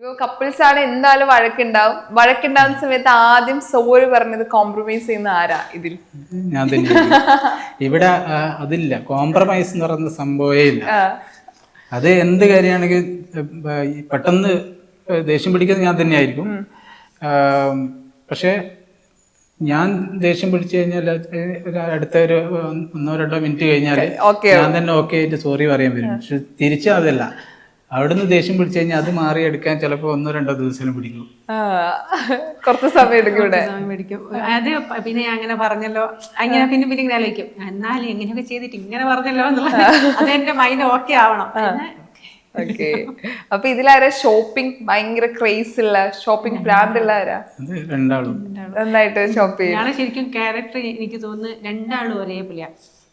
ഇപ്പൊ കപ്പിൾസ് ആണ് എന്തായാലും വഴക്കുണ്ടാവുന്ന സമയത്ത് ആദ്യം സോറി പറഞ്ഞത് കോംപ്രമൈസ് ചെയ്യുന്ന ആരാ ഇതിൽ? ഞാൻ തന്നെ. ഇവിടെ അതില്ല, കോംപ്രമൈസ് എന്ന് പറയുന്ന സംഭവമേ ഇല്ല. അത് എന്ത് കാര്യമാണെങ്കിൽ പെട്ടെന്ന് ദേഷ്യം പിടിക്കുന്നത് ഞാൻ തന്നെയായിരിക്കും. പക്ഷെ ഞാൻ ദേഷ്യം പിടിച്ചു കഴിഞ്ഞാൽ അടുത്ത ഒരു 1-2 മിനിറ്റ് കഴിഞ്ഞാൽ ഞാൻ തന്നെ ഓക്കെ ആയിട്ട് സോറി പറയാൻ വരും. പക്ഷെ തിരിച്ചു അതല്ല, അവിടുന്ന് ദേഷ്യം പിടിച്ചു കഴിഞ്ഞാൽ അത് മാറിയെടുക്കാൻ ചിലപ്പോൾ 1-2 ദിവസം പിടിക്കും. കുറച്ച് സമയം എടുക്കും. അത് പിന്നെ ഞാൻ അങ്ങനെ പറഞ്ഞല്ലോ, അങ്ങനെ പിന്നെ ഇങ്ങനെ ആലോചിക്കും, എന്നാലും എങ്ങനെയൊക്കെ ചെയ്തിട്ട് ഇങ്ങനെ പറഞ്ഞല്ലോ എന്നുള്ളത്. അത് എന്റെ മൈൻഡ് ഓക്കെ ആവണം. ഓക്കെ. അപ്പൊ ഇതിലാരാ ഷോപ്പിംഗ് ഭയങ്കര ക്രേസ് ഉള്ള, ഷോപ്പിംഗ് ബ്രാൻഡ് ഉള്ള ആരാ? രണ്ടാളും നന്നായിട്ട് ഷോപ്പ് ചെയ്യും. ഞാളെ ശരിക്കും ക്യാരക്ടർ എനിക്ക് തോന്നുന്നു രണ്ടാളും ഒരേപോലെയാ.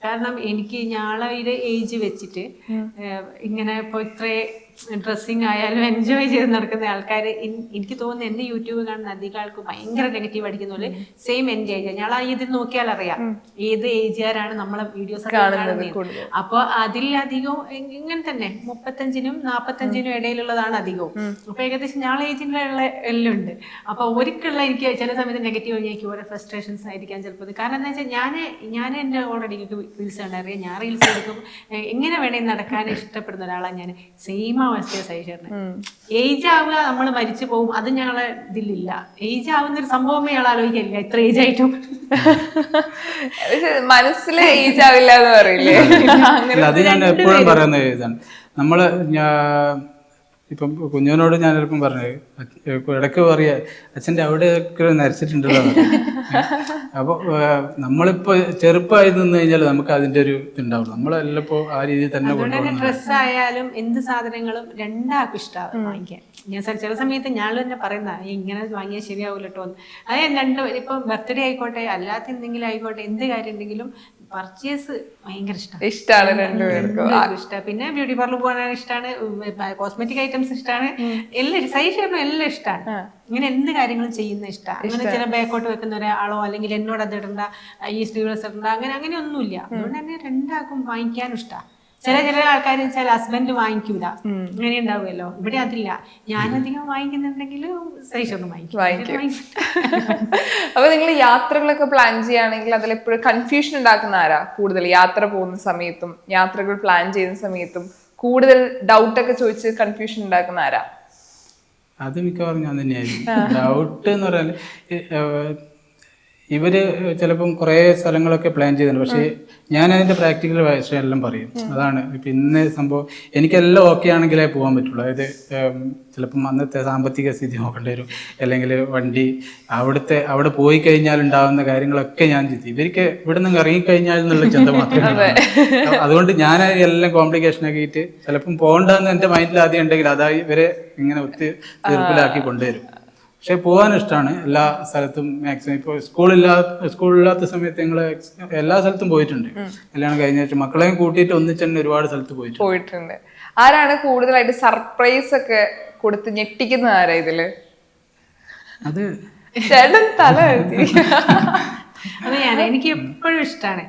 കാരണം എനിക്ക് ഞാളെ ഏജ് വെച്ചിട്ട് ഇങ്ങനെ ഇപ്പൊ ഇത്രേ ഡ്രസ്സിങ് ആയാലും എൻജോയ് ചെയ്ത് നടക്കുന്ന ആൾക്കാർ എനിക്ക് തോന്നുന്നു എന്റെ യൂട്യൂബ് കാണുന്ന അധികം ആൾക്ക് ഭയങ്കര നെഗറ്റീവ് അടിക്കുന്ന പോലെ സെയിം എന്റെ ഏജ്. ഞാൻ ഇതിൽ നോക്കിയാൽ അറിയാം ഏത് ഏജുകാരാണ് നമ്മളെ വീഡിയോസ് കാണുന്നത്. അപ്പൊ അതിലധികവും ഇങ്ങനെ തന്നെ 35-നും 45-നും ഇടയിലുള്ളതാണ് അധികവും. അപ്പൊ ഏകദേശം ഞാൻ ഏജിലുള്ള എല്ലാം ഉണ്ട്. അപ്പൊ ഒരിക്കലുള്ള എനിക്ക് ചില സമയത്ത് നെഗറ്റീവ് എനിക്ക് ഓരോ ഫ്രസ്ട്രേഷൻസ് ആയിരിക്കാൻ ചിലപ്പോൾ. കാരണം എന്താ വെച്ചാൽ ഞാൻ എന്റെ ഓൾറെഡി റീൽസ് കണ്ടറിയാം. ഞാൻ റീൽസ് എടുക്കും എങ്ങനെ വേണേ നടക്കാൻ ഇഷ്ടപ്പെടുന്ന ഒരാളാണ് ഞാൻ. സെയിം ഏജ് ആവുക, നമ്മൾ മരിച്ചു പോകും, അത് ഞങ്ങളെ ഇതിലില്ല. ഏജ് ആവുന്ന ഒരു സംഭവമേ ഞങ്ങൾ ആലോചിക്കില്ല. ഇത്ര ഏജ് ആയിട്ടും മനസ്സിൽ ഏജ് ആവില്ല എന്ന് പറയില്ലേ? അത് ഞാൻ എപ്പോഴും പറയുന്ന ഇതാണ്. നമ്മള് ഇപ്പം കുഞ്ഞുവിനോട് ഞാൻ ചിലപ്പം പറഞ്ഞത് ഇടയ്ക്ക് പറയാ, അച്ഛൻ്റെ അവിടെയൊക്കെ നരച്ചിട്ടുണ്ടല്ലോ. അപ്പോൾ നമ്മളിപ്പോ ചെറുപ്പമായി നിന്ന് കഴിഞ്ഞാൽ നമുക്ക് അതിന്റെ ഒരു ഇതുണ്ടാവുള്ളൂ. നമ്മളെല്ലപ്പോ ആ രീതിയിൽ തന്നെ കൊണ്ടുപോകും. ഡ്രസ്സ് ആയാലും എന്ത് സാധനങ്ങളും രണ്ടാൾക്കും ഇഷ്ടമാണ് വാങ്ങിക്കാൻ. ഞാൻ ചില സമയത്ത് ഞാൻ തന്നെ പറയുന്ന ഇങ്ങനെ വാങ്ങിയാൽ ശരിയാവൂല കേട്ടോ. അത് ഇപ്പൊ ബർത്ത്ഡേ ആയിക്കോട്ടെ, അല്ലാത്ത എന്തെങ്കിലും ആയിക്കോട്ടെ, എന്ത് കാര്യം ഉണ്ടെങ്കിലും പർച്ചേസ് ഭയങ്കര ഇഷ്ടമാണ് രണ്ടുപേർക്കും. ഇഷ്ടമാണ്. പിന്നെ ബ്യൂട്ടി പാർലർ പോകാൻ ഇഷ്ടമാണ്, കോസ്മെറ്റിക് ഐറ്റംസ് ഇഷ്ടമാണ്, എല്ലാം സൈഷ് എല്ലാം ഇഷ്ടമാണ്. ഇങ്ങനെ എന്ത് കാര്യങ്ങളും ചെയ്യുന്ന ഇഷ്ടമാണ്. അങ്ങനെ ചില ബാക്കോട്ട് വെക്കുന്ന ഒരാളോ അല്ലെങ്കിൽ എന്നോട് അത് ഇടണ്ട, ഈ സ്ലീവ്ലെസ് ഇടണ്ട, അങ്ങനെ ഒന്നുമില്ല. അതുകൊണ്ട് തന്നെ രണ്ടാൾക്കും വാങ്ങിക്കാനും ഇഷ്ടമാണ്. ചില ആൾക്കാർ വെച്ചാൽ ഹസ്ബൻഡ് വാങ്ങിക്കൂല, അങ്ങനെ ഉണ്ടാവുമല്ലോ. ഇവിടെ അതില്ല. ഞാനധികം വാങ്ങിക്കുന്നുണ്ടെങ്കിൽ സൈഷൊന്നും വാങ്ങിക്കും. അപ്പൊ നിങ്ങൾ യാത്രകളൊക്കെ പ്ലാൻ ചെയ്യുകയാണെങ്കിൽ അതിലെപ്പോഴും കൺഫ്യൂഷൻ ഉണ്ടാക്കുന്ന ആരാ കൂടുതൽ? യാത്ര പോകുന്ന സമയത്തും യാത്രകൾ പ്ലാൻ ചെയ്യുന്ന സമയത്തും കൂടുതൽ ഡൗട്ടൊക്കെ ചോദിച്ച് കൺഫ്യൂഷൻ ഉണ്ടാക്കുന്ന ആരാ? അത് മിക്കവാറും ഞാൻ തന്നെയായിരുന്നു. ഡൗട്ട് എന്ന് പറഞ്ഞാൽ ഇവര് ചിലപ്പം കുറേ സ്ഥലങ്ങളൊക്കെ പ്ലാൻ ചെയ്തിട്ടുണ്ട്. പക്ഷേ ഞാൻ അതിന്റെ പ്രാക്ടിക്കൽ വശം എല്ലാം പറയും. അതാണ് ഇപ്പം ഇന്ന് സംഭവം. എനിക്കെല്ലാം ഓക്കെ ആണെങ്കിലേ പോകാൻ പറ്റുള്ളൂ. അതായത് ചിലപ്പം അന്നത്തെ സാമ്പത്തിക സ്ഥിതി നോക്കേണ്ടി വരും, അല്ലെങ്കിൽ വണ്ടി അവിടെ പോയി കഴിഞ്ഞാൽ ഉണ്ടാകുന്ന കാര്യങ്ങളൊക്കെ ഞാൻ ചെയ്തു. ഇവർക്ക് ഇവിടെ നിന്ന് ഇറങ്ങിക്കഴിഞ്ഞാൽ എന്നുള്ള ചിന്ത മാത്രമേ. അതുകൊണ്ട് ഞാൻ എല്ലാം കോംപ്ലിക്കേഷൻ ആക്കിയിട്ട് ചിലപ്പം പോകണ്ടെന്ന് എൻ്റെ മൈൻഡിൽ ആദ്യം ഉണ്ടെങ്കിൽ അതായി ഇവരെ ഇങ്ങനെ തീർപ്പിലാക്കി കൊണ്ടുവരും. പക്ഷെ പോകാൻ ഇഷ്ടമാണ് എല്ലാ സ്ഥലത്തും. മാക്സിമം ഇപ്പോൾ സ്കൂളില്ലാത്ത സമയത്ത് ഞങ്ങൾ എല്ലാ സ്ഥലത്തും പോയിട്ടുണ്ട്. കല്യാണം കഴിഞ്ഞ മക്കളെയും കൂട്ടിയിട്ട് ഒന്നിച്ച് തന്നെ ഒരുപാട് സ്ഥലത്ത് പോയിട്ടുണ്ട്. ആരാണ് കൂടുതലായിട്ട് സർപ്രൈസ് ഒക്കെ കൊടുത്ത് ഞെട്ടിക്കുന്ന ആരാ ഇതില്? അത് തല അത് എനിക്ക് എപ്പോഴും ഇഷ്ടമാണ്.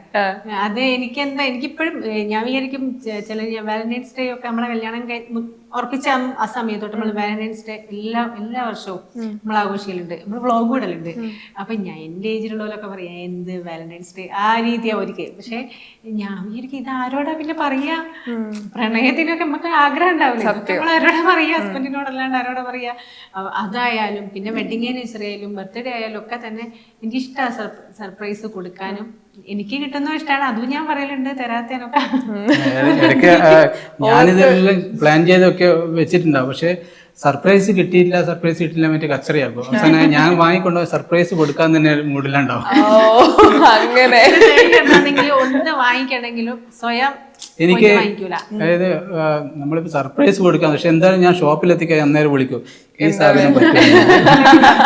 അത് എനിക്കിപ്പോഴും ഞാൻ വിചാരിക്കും ചില വാലന്റൈൻസ് ഡേ ഒക്കെ നമ്മളെ കല്യാണം ഉറപ്പിച്ച ആ സമയത്തോട്ട് നമ്മൾ വാലന്റൈൻസ് ഡേ എല്ലാ വർഷവും നമ്മൾ ആഘോഷിക്കലുണ്ട്, നമ്മൾ വ്ളോഗ് ഇടലുണ്ട്. അപ്പൊ ഞാൻ എൻ്റെ ഏജിലുള്ളവരൊക്കെ പറയാം എന്ത് വാലന്റൈൻസ് ഡേ ആ രീതിയാ ഒരിക്കൽ. പക്ഷെ ഞാൻ വിചാരിക്കും ഇത് ആരോടാ പിന്നെ പറയാ? പ്രണയത്തിനൊക്കെ നമുക്ക് ആഗ്രഹം ഉണ്ടാവില്ല, നമ്മൾ ആരോടാ പറയാ? ഹസ്ബൻഡിനോടല്ലാണ്ട് ആരോടാ പറയാ? അതായാലും പിന്നെ വെഡിങ് ആനിവേഴ്സറി ആയാലും ബർത്ത്ഡേ ആയാലും ഒക്കെ തന്നെ എനിക്കിഷ്ടമാണ് സർപ്രൈസ് കൊടുക്കാനും. എനിക്ക് കിട്ടുന്ന ഇഷ്ടമാണ്, അതും ഞാൻ പറയലുണ്ട്, തരാത്തേനൊക്കെ. ഞാനിതെല്ലാം പ്ലാൻ ചെയ്തൊക്കെ വെച്ചിട്ടുണ്ടാവും. പക്ഷെ സർപ്രൈസ് കിട്ടിയില്ല മറ്റേ കച്ചറിയാക്കും. അവസാനം ഞാൻ വാങ്ങിക്കൊണ്ടു സർപ്രൈസ് കൊടുക്കാൻ തന്നെ മൂഡിലുണ്ടാവും. അങ്ങനെ ഒന്ന് വാങ്ങിക്കണമെങ്കിലും സ്വയം എനിക്ക് അതായത് നമ്മളിപ്പോ സർപ്രൈസ് കൊടുക്കാം. പക്ഷെ എന്തായാലും ഞാൻ ഷോപ്പിലെത്തിക്കാൻ അന്നേരം വിളിക്കും, ഈ സാധനം പറ്റും,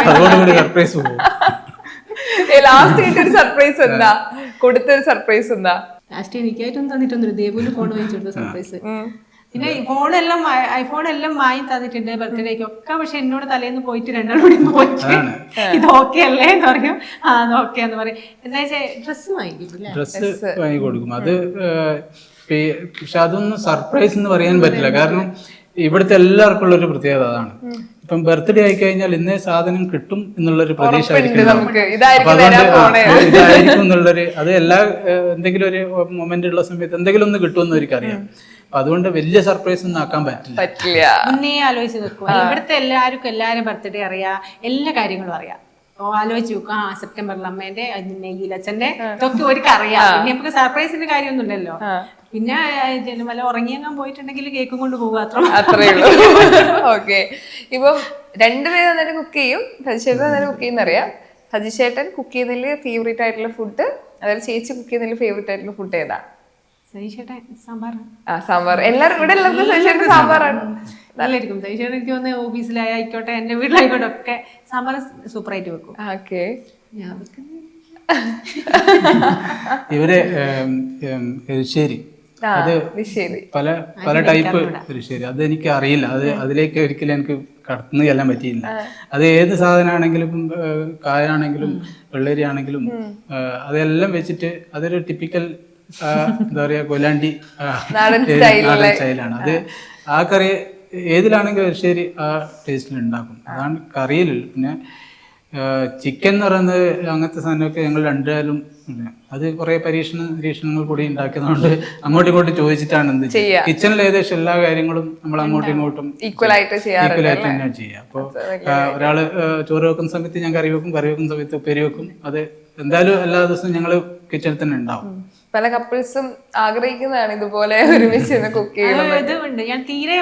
അതോടുകൂടി സർപ്രൈസ് പോകും. ലാസ്റ്റ് കിട്ടിയൊരു സർപ്രൈസ് എന്താ? കൊടുത്തൊരു സർപ്രൈസ് എന്താ? ലാസ്റ്റ് എനിക്കായിട്ടൊന്നും തന്നിട്ടൊന്നും ദേവൂല് ഫോൺ വാങ്ങിച്ചു സർപ്രൈസ്. പിന്നെ ഐഫോൺ എല്ലാം വാങ്ങി തന്നിട്ടുണ്ട് ബർത്ത്ഡേക്ക് ഒക്കെ. പക്ഷെ എന്നോട് തലേന്ന് പോയിട്ട് രണ്ടാളും കൂടി പോയിട്ട് ഇത് ഓക്കെ അല്ലേ എന്ന് പറയും. അത് ഓക്കെ എന്ന് പറയും. എന്താ വെച്ചാൽ ഡ്രസ്സ് വാങ്ങിക്കും, ഡ്രസ്സ് വാങ്ങി കൊടുക്കും. അത് പക്ഷെ അതൊന്നും സർപ്രൈസ് എന്ന് പറയാൻ പറ്റില്ല. കാരണം ഇവിടുത്തെ എല്ലാവർക്കും ഉള്ളൊരു പ്രത്യേകത അതാണ്. ഇപ്പം ബർത്ത്ഡേ ആയി കഴിഞ്ഞാൽ ഇന്നേ സാധനം കിട്ടും എന്നുള്ളൊരു പ്രതീക്ഷ ഉറപ്പുണ്ട് ആയിരിക്കും നമുക്ക് അപ്പൊ ഇതായിരിക്കും അതുകൊണ്ട് വരാൻ പോണേ. ഇതായിരിക്കും എന്നുള്ളൊരു അത് എല്ലാ എന്തെങ്കിലും ഒരു മൊമെന്റ് ഉള്ള സമയത്ത് എന്തെങ്കിലും ഒന്ന് കിട്ടുമെന്ന് അവർക്കറിയാം. അപ്പൊ അതുകൊണ്ട് വലിയ സർപ്രൈസ് ഒന്നും ആക്കാൻ പറ്റില്ല. പറ്റില്ല. മുന്നേ ആലോചിച്ച് വെക്കും. ഇവിടുത്തെ എല്ലാവരും ബർത്ത്ഡേ അറിയാം, എല്ലാ കാര്യങ്ങളും അറിയാം. ആലോചിച്ച് വെക്കും, സെപ്റ്റംബറിൽ അമ്മേന്റെ നെയ്യിലച്ഛന്റെ ഇതൊക്കെ അവർക്ക് അറിയാം. പിന്നെ നമുക്ക് സർപ്രൈസിന്റെ കാര്യമൊന്നുമില്ലല്ലോ. പിന്നെ വല്ല ഉറങ്ങിയങ്ങാൻ പോയിട്ടുണ്ടെങ്കിൽ കേക്കും കൊണ്ട് പോകുക, അത്രേ ഉള്ളൂ. ഓക്കെ, ഇപ്പം രണ്ടുപേരും നന്നായിട്ട് കുക്ക് ചെയ്യും. സജിശേട്ടൻ നന്നായിട്ട് കുക്ക് ചെയ്യുന്നറിയാം. സജിശേട്ടൻ കുക്ക് ചെയ്യുന്നതിൽ ഫേവറേറ്റ് ആയിട്ടുള്ള ഫുഡ്, അതായത് ചേച്ചി കുക്ക് ചെയ്യുന്നതിൽ ഫേവറേറ്റ് ആയിട്ടുള്ള ഫുഡ് ഏതാ? സാമ്പാർ. എല്ലാവരും ഇവിടെ എല്ലാവർക്കും സജിശേട്ടൻ സാമ്പാറാണ്. നല്ലായിരിക്കും സജിശേട്ടൻ. എനിക്ക് തോന്നുന്നത് ഓഫീസിലായിക്കോട്ടെ എന്റെ വീട്ടിലായിക്കോട്ടെ ഒക്കെ സാമ്പാർ സൂപ്പറായിട്ട് വെക്കും. ഓക്കെ, ഞാൻ വെക്കുന്നത് ഇവര് എരിശ്ശേരി, അത് പല പല ടൈപ്പ് എരിശ്ശേരി, അത് എനിക്ക് അറിയില്ല. അത് അതിലേക്ക് ഒരിക്കലും എനിക്ക് കടന്നു ചെല്ലാൻ പറ്റിയില്ല. അത് ഏത് സാധനമാണെങ്കിലും, ഇപ്പം കായാണെങ്കിലും വെള്ളരി ആണെങ്കിലും അതെല്ലാം വെച്ചിട്ട് അതൊരു ടിപ്പിക്കൽ എന്താ പറയാ കൊലാണ്ടി നാടൻ സ്റ്റൈലാണ്. അത് ആ കറി ഏതിലാണെങ്കിലും എരിശ്ശേരി ആ ടേസ്റ്റിൽ ഉണ്ടാക്കും. അതാണ് കറിയിൽ. പിന്നെ ചിക്കൻ എന്ന് പറയുന്നത് അങ്ങനത്തെ സാധനമൊക്കെ ഞങ്ങൾ രണ്ടായാലും അത് കുറെ നിരീക്ഷണങ്ങൾ കൂടി ഉണ്ടാക്കിയതുകൊണ്ട് അങ്ങോട്ടും ഇങ്ങോട്ടും ചോദിച്ചിട്ടാണ് എന്ത് ചെയ്യുക. കിച്ചണിൽ ഏകദേശം എല്ലാ കാര്യങ്ങളും നമ്മൾ അങ്ങോട്ടും ഇങ്ങോട്ടും ഈക്വൽ ആയിട്ട് തന്നെയാണ് ചെയ്യുക. അപ്പോൾ ഒരാള് ചോറ് വെക്കുന്ന സമയത്ത് ഞാൻ കറി വെക്കുന്ന സമയത്ത് ഉപ്പേരി വെക്കും. അത് എന്തായാലും എല്ലാ ദിവസവും ഞങ്ങൾ കിച്ചണിൽ തന്നെ ഉണ്ടാവും. പല കപ്പിൾസും ആഗ്രഹിക്കുന്നതാണ് ഇതുപോലെ ഒരുമിച്ച് കുക്ക് ചെയ്യുന്നത്. ഇതുണ്ട്, ഞാൻ തീരെ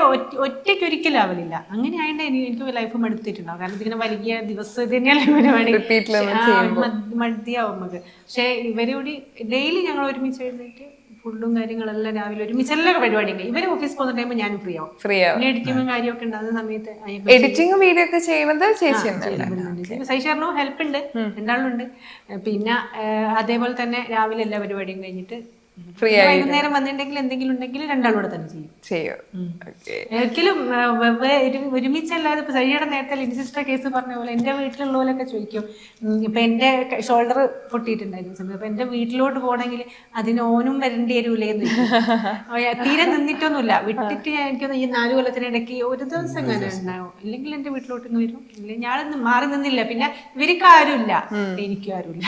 ഒറ്റയ്ക്ക് ഒരിക്കലും ആവലില്ല. അങ്ങനെ ആയതുകൊണ്ട് എനിക്ക് ലൈഫ് മടുത്തിട്ടുണ്ടാവും. കാരണം ഇതിങ്ങനെ വലിയ ദിവസം തന്നെയല്ലേ മതിയാവും നമുക്ക്. പക്ഷെ ഇവരോട് ഡെയിലി ഞങ്ങൾ ഒരുമിച്ച് എഴുന്നേറ്റ് ഫുഡും കാര്യങ്ങളെല്ലാം രാവിലെ ഒരുമിച്ച് എല്ലാ പരിപാടിയും. ഇവര് ഓഫീസ് പോകുന്ന ടൈം ഞാനും ഫ്രീ ആവും. എഡിറ്റിങ്ങും കാര്യമൊക്കെ ഉണ്ടാകുന്ന സമയത്ത് എഡിറ്റിംഗും വീഡിയോ ഒക്കെ ചെയ്യുന്നത് ചേച്ചി സൈഷറിനും ഹെൽപ്പ് ഉണ്ട്, രണ്ടാളുണ്ട്. പിന്നെ അതേപോലെ തന്നെ രാവിലെ എല്ലാ പരിപാടിയും കഴിഞ്ഞിട്ട് ഫ്രീ ആയി വൈകുന്നേരം വന്നിട്ടുണ്ടെങ്കിൽ എന്തെങ്കിലും ഉണ്ടെങ്കിൽ രണ്ടാളൂടെ തന്നെ ചെയ്യും. ഒരിക്കലും ഒരുമിച്ചല്ലാതെ ഇപ്പൊ സൈയുടെ നേരത്തെ ലിൻസിസ്റ്റർ കേസ് പറഞ്ഞ പോലെ എന്റെ വീട്ടിലുള്ള പോലൊക്കെ ചോദിക്കും. ഇപ്പൊ എന്റെ ഷോൾഡർ പൊട്ടിയിട്ടുണ്ടായിരുന്ന സമയത്ത് അപ്പൊ എന്റെ വീട്ടിലോട്ട് പോകണമെങ്കിൽ അതിന് ഓനും വരേണ്ടി വരൂലേന്ന് തീരെ നിന്നിട്ടൊന്നുമില്ല. വിട്ടിട്ട് എനിക്കൊന്ന് ഈ 4 കൊല്ലത്തിനിടയ്ക്ക് ഒരു ദിവസം അങ്ങനെ ഉണ്ടാവും. അല്ലെങ്കിൽ എന്റെ വീട്ടിലോട്ട് വരും. ഇല്ലെങ്കിൽ ഞാനൊന്നും മാറി നിന്നില്ല. പിന്നെ ഇവർക്ക് ആരുമില്ല, എനിക്കും ആരുമില്ല.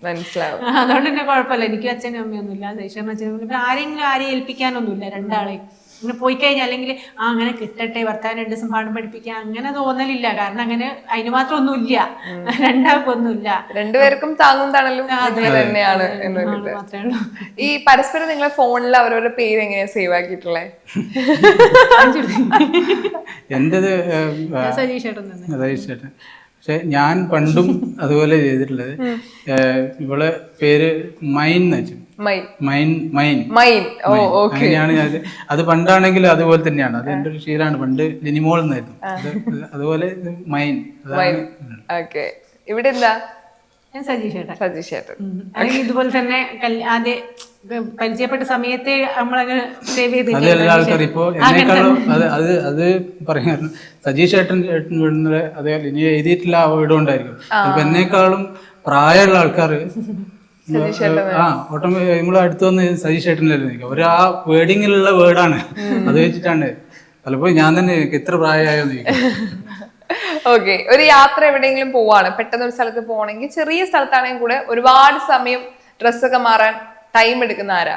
മനസ്സിലാവും. അതുകൊണ്ട് തന്നെ കുഴപ്പമില്ല. എനിക്കും അച്ഛനും അമ്മയൊന്നുമില്ല. ആരെങ്കിലും ആരെയും ഏൽപ്പിക്കാനൊന്നുമില്ല. രണ്ടാളെയും ഇങ്ങനെ പോയി കഴിഞ്ഞാൽ അല്ലെങ്കിൽ അങ്ങനെ കിട്ടട്ടെ ഭർത്താവിന് 2 ദിവസം പാഠം പഠിപ്പിക്കാൻ അങ്ങനെ തോന്നലില്ല. കാരണം അങ്ങനെ അതിന് മാത്രം ഒന്നുമില്ല, രണ്ടാൾക്കൊന്നുമില്ല. രണ്ടുപേർക്കും താങ്ങും തണലും തന്നെയാണ്. ഈ പരസ്പരം നിങ്ങളെ ഫോണിൽ അവരവരുടെ പേര് എങ്ങനെയാ സേവ് ആക്കിയിട്ടുള്ളത്? എന്റേത് സതീഷേട്ടൻ. പക്ഷെ ഞാൻ പണ്ടും അതുപോലെ ചെയ്തിട്ടുള്ളത്, ഇവളെ പേര് മൈൻ എന്ന് വെച്ചു. അങ്ങനെയാണ് ഞാൻ. അത് പണ്ടാണെങ്കിലും അതുപോലെ തന്നെയാണ്. അത് എന്റെ ഒരു ശീലമാണ്. പണ്ട് ലിനിമോൾ എന്നായിരുന്നു. അതുപോലെ മൈൻ. ഇവിടെ എന്താ? സജീഷേട്ടൻ. ഇതുപോലെ തന്നെ ആദ്യം പരിചയപ്പെട്ട സമയത്ത് നമ്മളങ്ങനെ സേവ് ചെയ്ത് അത് എല്ലാ ആൾക്കാരും ഇപ്പോ എന്നെക്കാളും അത് പറയാൻ സജീഷേട്ടൻ വീടുന്നത് അതേപോലെ ഇനി എഴുതിയിട്ടില്ല ആ വീടും ഉണ്ടായിരിക്കും. അപ്പൊ എന്നെക്കാളും പ്രായമുള്ള ആൾക്കാർ നമ്മൾ അടുത്ത് വന്ന് സജീഷേട്ടനിലായിരുന്നു. ഒരു ആ വേർഡിങ്ങിലുള്ള വേർഡാണ്. അത് വെച്ചിട്ടാണ് പലപ്പോഴും ഞാൻ തന്നെ എത്ര പ്രായമായോന്ന് ചോദിക്കും. ഓക്കെ, ഒരു യാത്ര എവിടെയെങ്കിലും പോവാണ്, പെട്ടെന്ന് ഒരു സ്ഥലത്ത് പോകണമെങ്കിൽ, ചെറിയ സ്ഥലത്താണെങ്കിൽ കൂടെ ഒരുപാട് സമയം ഡ്രസ്സൊക്കെ മാറാൻ ടൈം എടുക്കുന്ന ആരാ?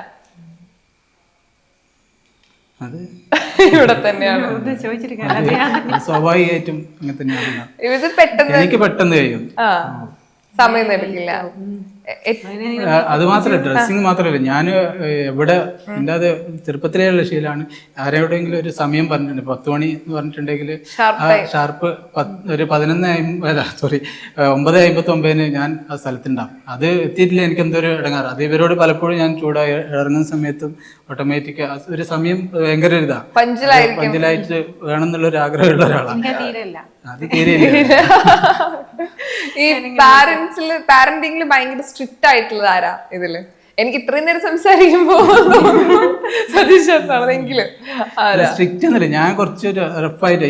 ഇവിടെ തന്നെയാണ് സ്വാഭാവികമായിട്ടും അങ്ങനെ തന്നെയാണ്. ഇത് പെട്ടെന്ന് എനിക്ക് പെട്ടെന്ന് കഴിയും, സമയം എടുക്കില്ല. അത് മാത്രമല്ല, ഡ്രസ്സിങ് മാത്രമല്ല, ഞാൻ എവിടെ എൻ്റെ അത് ചെറുപ്പത്തിലേയുള്ള ശീലമാണ്. ആരെവിടെയെങ്കിലും ഒരു സമയം പറഞ്ഞിട്ടുണ്ട്, 10 മണി എന്ന് പറഞ്ഞിട്ടുണ്ടെങ്കിൽ ഷാർപ്പ് ഒരു 9:59 ഞാൻ ആ സ്ഥലത്തുണ്ടാവും. അത് എത്തിയിട്ടില്ല, എനിക്ക് എന്തോ ഒരു ഇടങ്ങാറ്. അത് ഇവരോട് പലപ്പോഴും ഞാൻ ചൂടായി ഇറങ്ങുന്ന സമയത്തും ഓട്ടോമാറ്റിക് ഒരു സമയം ഭയങ്കര ഒരു ഇതാണ്, പഞ്ചലായിട്ട് വേണമെന്നുള്ള ഒരു ആഗ്രഹമുള്ള ഒരാളാണ്. അത് തീരെ ഈ പാരന്റിംഗിൽ ഭയങ്കര സ്ട്രിക്റ്റ് ആയിട്ടുള്ളത് ആരാ ഇതില്? എനിക്ക് ഇത്രയും നേരം സംസാരിക്കുമ്പോ സതീഷാണെങ്കിലും സ്ട്രിക്റ്റ് ഒന്നുമില്ല. ഞാൻ കുറച്ച് റഫായിട്ട്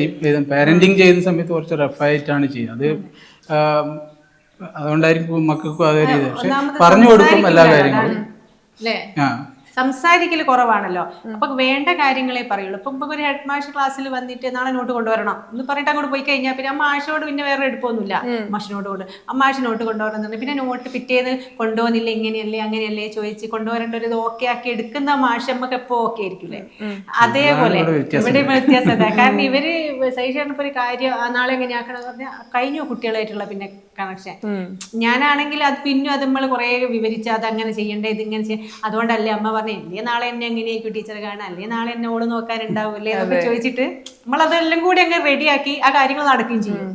പാരന്റിങ് ചെയ്യുന്ന സമയത്ത് കുറച്ച് റഫായിട്ടാണ് ചെയ്യുന്നത്. അതുകൊണ്ടായിരിക്കും മക്കൾക്കും അതേ രീതി. പക്ഷെ പറഞ്ഞു കൊടുക്കും എല്ലാ കാര്യങ്ങളും. സംസാരിക്കൽ കുറവാണല്ലോ. അപ്പൊ വേണ്ട കാര്യങ്ങളെ പറയുള്ളൂ. ഇപ്പൊ ഒരു ഹെഡ് മാഷ് ക്ലാസ്സിൽ വന്നിട്ട് നാളെ നോട്ട് കൊണ്ടുവരണം എന്ന് പറഞ്ഞിട്ട് അങ്ങോട്ട് പോയി കഴിഞ്ഞാൽ പിന്നെ ആ മാഷിനോട് പിന്നെ വേറെ എടുപ്പൊന്നുമില്ല. മാഷ് നോട്ട് കൊണ്ടുവരണം, പിന്നെ നോട്ട് പിറ്റേന്ന് കൊണ്ടുപോകുന്നില്ല, ഇങ്ങനെയല്ലേ അങ്ങനെയല്ലേ ചോദിച്ച് കൊണ്ടുവരേണ്ട ഒരു ഓക്കെ ആക്കി എടുക്കുന്ന മാഷ് നമുക്ക് എപ്പോ ഓക്കെ ആയിരിക്കില്ലേ? അതേപോലെ ഇവിടെ വ്യത്യാസത. കാരണം ഇവര് സഹിച്ചിട്ട് ഒരു കാര്യം നാളെ എങ്ങനെയാക്കണം പറഞ്ഞാൽ കഴിഞ്ഞു കുട്ടികളായിട്ടുള്ള പിന്നെ കണക്ഷൻ. ഞാനാണെങ്കിൽ അത് പിന്നെ അത് നമ്മൾ കുറെ വിവരിച്ച് അത് അങ്ങനെ ചെയ്യണ്ടേ ഇതിങ്ങനെ ചെയ്യ, അതുകൊണ്ടല്ലേ അമ്മ പറഞ്ഞു അല്ലേ നാളെ എന്നെ എങ്ങനെയായിരിക്കും ടീച്ചർ കാണാൻ, അല്ലേ നാളെ എന്നെ ഓള് നോക്കാനുണ്ടാവൂല്ലേ എന്നൊക്കെ ചോദിച്ചിട്ട് നമ്മളതെല്ലാം കൂടി അങ്ങ് റെഡിയാക്കി ആ കാര്യങ്ങൾ നടക്കുകയും ചെയ്യും.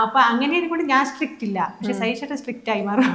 അപ്പൊ അങ്ങനെ കൊണ്ട് ഞാൻ സ്ട്രിക്റ്റ് ഇല്ല, പക്ഷെ സഹിച്ചിട്ട് സ്ട്രിക്റ്റ് ആയി മാറും.